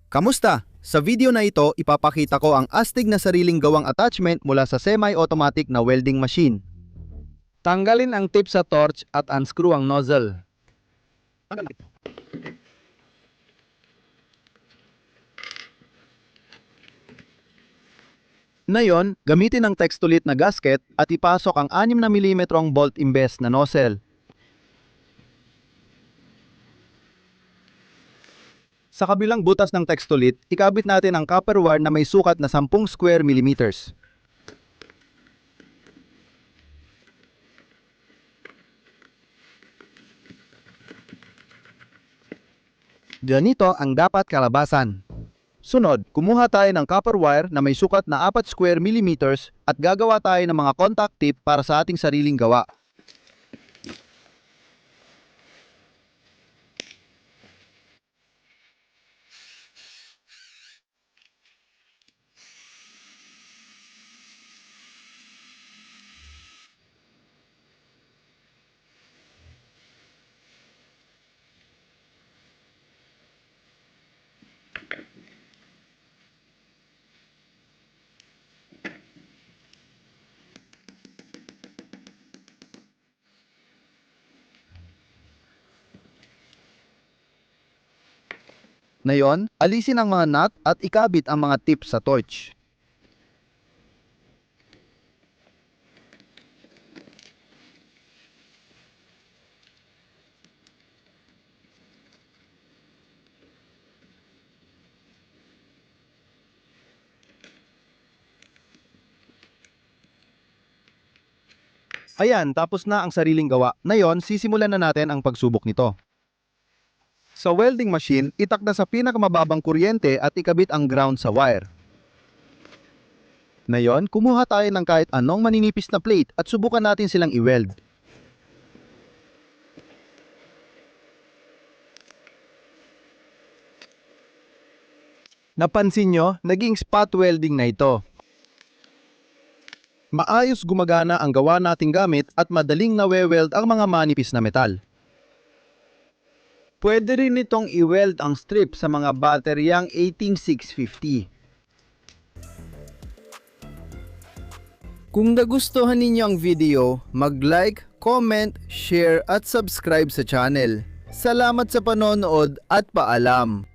Kamusta? Sa video na ito, ipapakita ko ang astig na sariling gawang attachment mula sa semi-automatic na welding machine. Tanggalin ang tip sa torch at unscrew ang nozzle. Ngayon, gamitin ang Textulit na gasket at ipasok ang 6 na mm bolt imbes na nozzle. Sa kabilang butas ng Textulit, ikabit natin ang copper wire na may sukat na 10 square millimeters. Ganito ang dapat kalabasan. Sunod, kumuha tayo ng copper wire na may sukat na 4 square millimeters at gagawa tayo ng mga contact tip para sa ating sariling gawa. Ngayon, alisin ang mga nut at ikabit ang mga tip sa torch. Ayan, tapos na ang sariling gawa. Ngayon, sisimulan na natin ang pagsubok nito. Sa welding machine, itakda sa pinakamababang kuryente at ikabit ang ground sa wire. Ngayon, kumuha tayo ng kahit anong maninipis na plate at subukan natin silang i-weld. Napansin nyo, naging spot welding na ito. Maayos gumagana ang gawa nating gamit at madaling nawe-weld ang mga manipis na metal. Pwede rin itong i-weld ang strip sa mga bateryang 18650. Kung nagustuhan ninyo ang video, mag-like, comment, share at subscribe sa channel. Salamat sa panonood at paalam!